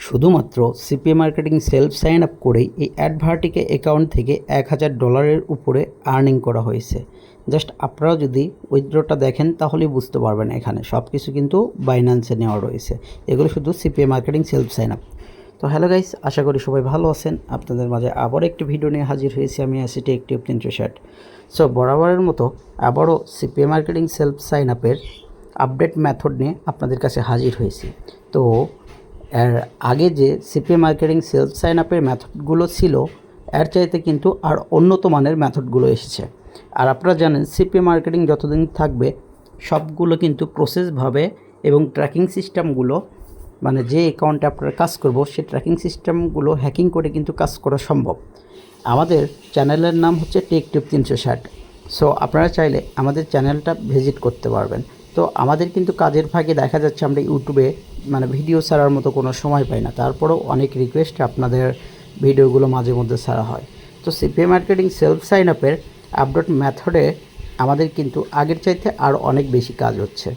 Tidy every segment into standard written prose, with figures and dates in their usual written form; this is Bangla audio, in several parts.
শুধুমাত্র CPA marketing self sign up করেই এই অ্যাডভার্টিকে অ্যাকাউন্ট থেকে $1000 উপরে আর্নিং করা হয়েছে। জাস্ট আপনারাও যদি উইথড্রটা দেখেন তাহলেই বুঝতে পারবেন এখানে সব কিছু কিন্তু বাইন্যান্সে নেওয়া রয়েছে। এগুলো শুধু CPA marketing self sign up. তো হ্যালো গাইস, আশা করি সবাই ভালো আছেন। আপনাদের মাঝে আবার একটি ভিডিও নিয়ে হাজির হয়েছি আমি আছি টেক টিউব 360। সো বরাবরের মতো আবারও সিপিএ মার্কেটিং সেলফ সাইন আপের আপডেট মেথড নিয়ে আপনাদের কাছে হাজির হয়েছি। তো এর আগে যে সিপিএ মার্কেটিং সেলফ সাইন আপের মেথডগুলো ছিল এর চাইতে কিন্তু আর উন্নত মানের মেথডগুলো এসেছে। আর আপনারা জানেন সিপিএ মার্কেটিং যতদিন থাকবে সবগুলো কিন্তু প্রসেসভাবে এবং ট্র্যাকিং সিস্টেমগুলো মানে যে অ্যাকাউন্টে আপনারা কাজ করব সেই ট্র্যাকিং সিস্টেমগুলো হ্যাকিং করে কিন্তু কাজ করা সম্ভব। আমাদের চ্যানেলের নাম হচ্ছে টেক টিউব 360। সো আপনারা চাইলে আমাদের চ্যানেলটা ভিজিট করতে পারবেন। তো আমাদের কিন্তু কাজের ফাঁকে দেখা যাচ্ছে আমরা ইউটিউবে মানে ভিডিও ছাড়ার মতো কোনো সময় পাই না, তারপরেও অনেক রিকোয়েস্টে আপনাদের ভিডিওগুলো মাঝে মধ্যে ছাড়া হয়। তো সিপিএ মার্কেটিং সেলফ সাইন আপের আপডেট মেথডে আমাদের কিন্তু আগের চাইতে আরও অনেক বেশি কাজ হচ্ছে।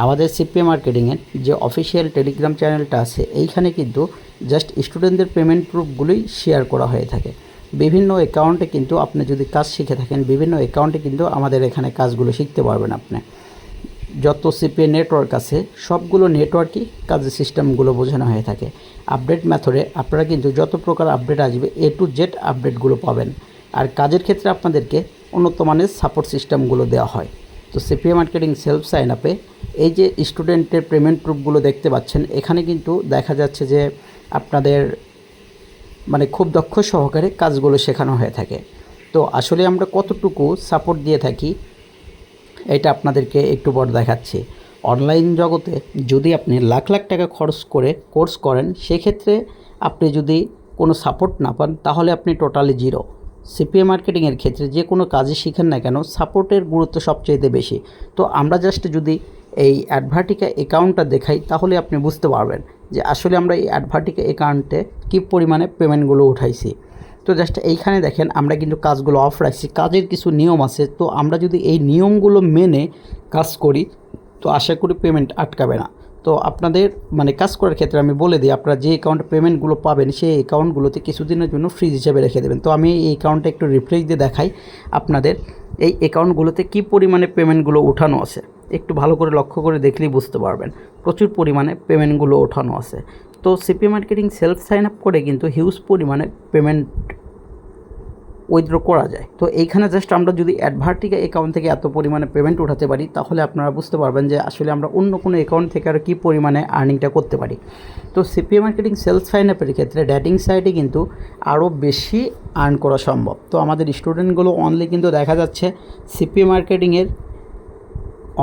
আমাদের সিপিএ মার্কেটিংয়ের যে অফিসিয়াল টেলিগ্রাম চ্যানেলটা আছে এইখানে কিন্তু জাস্ট স্টুডেন্টদের পেমেন্ট প্রুফগুলোই শেয়ার করা হয়ে থাকে। বিভিন্ন অ্যাকাউন্টে কিন্তু আপনি যদি কাজ শিখে থাকেন বিভিন্ন অ্যাকাউন্টে কিন্তু আমাদের এখানে কাজগুলো শিখতে পারবেন। আপনি যত সিপিএ নেটওয়ার্ক আছে সবগুলো নেটওয়ার্কই কাজের সিস্টেমগুলো বোঝানো হয়ে থাকে। আপডেট মেথডে আপনারা কিন্তু যত প্রকার আপডেট আসবে A to Z আপডেটগুলো পাবেন। আর কাজের ক্ষেত্রে আপনাদেরকে উন্নত মানের সাপোর্ট সিস্টেমগুলো দেওয়া হয়। তো সিপিএ মার্কেটিং সেলফ সাইন আপে এই যে স্টুডেন্টের পেমেন্ট প্রুফগুলো দেখতে পাচ্ছেন এখানে কিন্তু দেখা যাচ্ছে যে আপনাদের মানে খুব দক্ষ সহকারে কাজগুলো শেখানো হয়ে থাকে। তো আসলে আমরা কতটুকু সাপোর্ট দিয়ে থাকি এটা আপনাদেরকে একটু পর দেখাচ্ছি। অনলাইন জগতে যদি আপনি লাখ লাখ টাকা খরচ করে কোর্স করেন সেক্ষেত্রে আপনি যদি কোনো সাপোর্ট না পান তাহলে আপনি টোটালি জিরো। সিপিএ মার্কেটিংয়ের ক্ষেত্রে যে কোনো কাজই শিখেন না কেন সাপোর্টের গুরুত্ব সবচেয়ে বেশি। তো আমরা জাস্ট যদি এই অ্যাডভার্টিকা অ্যাকাউন্টটা দেখাই তাহলে আপনি বুঝতে পারবেন যে আসলে আমরা এই অ্যাডভার্টিকা অ্যাকাউন্টে কী পরিমাণে পেমেন্টগুলো উঠাইছি। তো জাস্ট এইখানে দেখেন আমরা কিন্তু কাজগুলো অফ রাখছি, কাজের কিছু নিয়ম আছে। তো আমরা যদি এই নিয়মগুলো মেনে কাজ করি তো আশা করি পেমেন্ট আটকাবে না। তো আপনাদের মানে কাজ করার ক্ষেত্রে আমি বলে দিই আপনারা যে অ্যাকাউন্টে পেমেন্টগুলো পাবেন সেই অ্যাকাউন্টগুলোতে কিছুদিনের জন্য ফ্রিজ হিসেবে রেখে দেবেন। তো আমি এই অ্যাকাউন্টটা একটু রিফ্রেশ দিয়ে দেখাই আপনাদের এই অ্যাকাউন্টগুলোতে কী পরিমাণে পেমেন্টগুলো ওঠানো আছে। একটু ভালো করে লক্ষ্য করে দেখলেই বুঝতে পারবেন প্রচুর পরিমাণে পেমেন্টগুলো ওঠানো আছে। তো CPA marketing self sign up করে কিন্তু হিউজ পরিমাণে পেমেন্ট উইথড্র করা যায়। তো এইখানে জাস্ট আমরা যদি অ্যাডভার্টিকা অ্যাকাউন্ট থেকে এত পরিমাণে পেমেন্ট উঠাতে পারি তাহলে আপনারা বুঝতে পারবেন যে আসলে আমরা অন্য কোনো অ্যাকাউন্ট থেকে আরও কী পরিমাণে আর্নিংটা করতে পারি। তো সিপিএ মার্কেটিং সেলফ সাইন আপের ক্ষেত্রে ডেটিং সাইটে কিন্তু আরও বেশি আর্ন করা সম্ভব। তো আমাদের স্টুডেন্টগুলো অনলি কিন্তু দেখা যাচ্ছে সিপিএ মার্কেটিংয়ের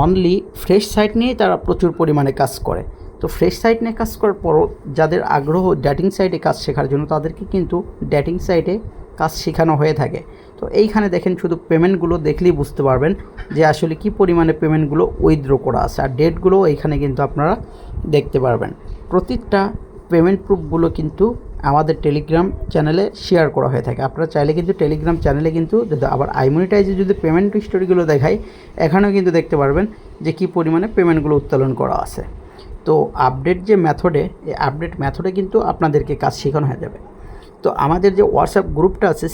অনলি ফ্রেশ সাইট নিয়েই তারা প্রচুর পরিমাণে কাজ করে। তো ফ্রেশ সাইট নিয়ে কাজ করার পরও যাদের আগ্রহ ডেটিং সাইটে কাজ শেখার জন্য তাদেরকে কিন্তু ডেটিং সাইটে কাজ শেখানো হয়ে থাকে। তো এইখানে দেখেন শুধু পেমেন্টগুলো দেখলেই বুঝতে পারবেন যে আসলে কী পরিমাণে পেমেন্টগুলো উইথড্র করা আছে। আর ডেটগুলো এইখানে কিন্তু আপনারা দেখতে পারবেন। প্রতিটা পেমেন্ট প্রুফগুলো কিন্তু আমাদের টেলিগ্রাম চ্যানেলে শেয়ার করা হয়ে থাকে। আপনারা চাইলে কিন্তু টেলিগ্রাম চ্যানেলে কিন্তু আবার আইমনিটাইজে যদি পেমেন্ট হিস্টোরিগুলো দেখাই এখানেও কিন্তু দেখতে পারবেন যে কী পরিমাণে পেমেন্টগুলো উত্তোলন করা আছে। তো আপডেট যে মেথডে এই আপডেট মেথডে কিন্তু আপনাদেরকে কাজ শেখানো হয়ে যাবে। তো আমাদের যে হোয়াটসঅ্যাপ গ্রুপটা আছে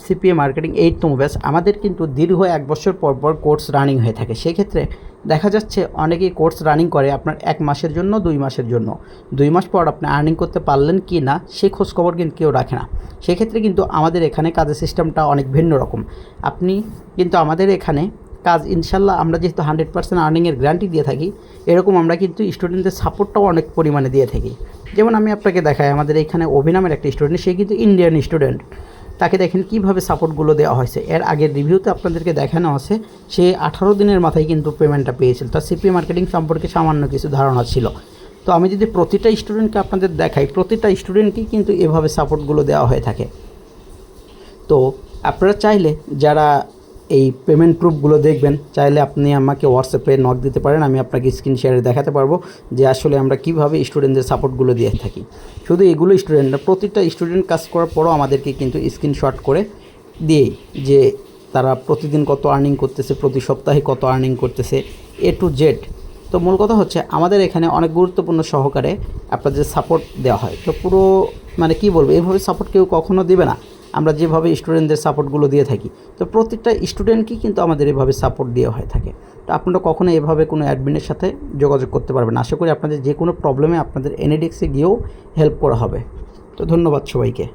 সিপিএ মার্কেটিং 8তম ব্যাচ আমাদের কিন্তু দীর্ঘ 1 বছর পর পর কোর্স রানিং হয়ে থাকে। সেক্ষেত্রে দেখা যাচ্ছে অনেকেই কোর্স রানিং করে আপনার 1 মাসের জন্য 2 মাসের জন্য। 2 মাস পর আপনি আর্নিং করতে পারলেন কি না সেই খোঁজখবর কিন্তু কেউ রাখে না। সেক্ষেত্রে কিন্তু আমাদের এখানে কাজের সিস্টেমটা অনেক ভিন্ন রকম। আপনি কিন্তু আমাদের এখানে কাজ ইনশাল্লাহ আমরা যেহেতু 100% আর্নিংয়ের গ্যারান্টি দিয়ে থাকি এরকম আমরা কিন্তু স্টুডেন্টদের সাপোর্টটাও অনেক পরিমাণে দিয়ে থাকি। যেমন আমি আপনাকে দেখাই আমাদের এইখানে অভিনামের একটা স্টুডেন্ট, সে কিন্তু ইন্ডিয়ান স্টুডেন্ট। তাকে দেখেন কীভাবে সাপোর্টগুলো দেওয়া হয়েছে। এর আগের রিভিউতে আপনাদেরকে দেখানো আছে সে 18 দিনের মাথায় কিন্তু পেমেন্টটা পেয়েছিল। তার সিপিএ মার্কেটিং সম্পর্কে সামান্য কিছু ধারণা ছিল। তো আমি যদি প্রতিটা স্টুডেন্টকে আপনাদের দেখাই প্রতিটা স্টুডেন্টকেই কিন্তু এভাবে সাপোর্টগুলো দেওয়া হয়ে থাকে। তো আপনারা চাইলে যারা এই পেমেন্ট প্রুফগুলো দেখবেন চাইলে আপনি আমাকে হোয়াটসঅ্যাপে নক দিতে পারেন, আমি আপনাকে স্ক্রিন শেয়ারে দেখাতে পারবো যে আসলে আমরা কীভাবে স্টুডেন্টদের সাপোর্টগুলো দিয়ে থাকি। শুধু এগুলো স্টুডেন্ট না, প্রতিটা স্টুডেন্ট কাজ করার পরও আমাদেরকে কিন্তু স্ক্রিনশট করে দিয়েই যে তারা প্রতিদিন কত আর্নিং করতেছে, প্রতি সপ্তাহে কত আর্নিং করতেছে, A to Z তো মূল কথা হচ্ছে আমাদের এখানে অনেক গুরুত্বপূর্ণ সহকারে আপনাদের সাপোর্ট দেওয়া হয়। তো পুরো মানে কি বলবো, এভাবে সাপোর্ট কেউ কখনো দেবে না, আমরা যেভাবে স্টুডেন্টদের সাপোর্টগুলো দিয়ে থাকি। তো প্রত্যেকটা স্টুডেন্টকেই কিন্তু আমাদের এভাবে সাপোর্ট দেওয়া হয়ে থাকে। তো আপনারা কখনো এভাবে কোনো অ্যাডমিনের সাথে যোগাযোগ করতে পারবেন। আশা করি আপনাদের যে কোনো প্রবলেমে আপনাদের এনএডিএক্সে গিয়েও হেল্প করা হবে। তো ধন্যবাদ সবাইকে।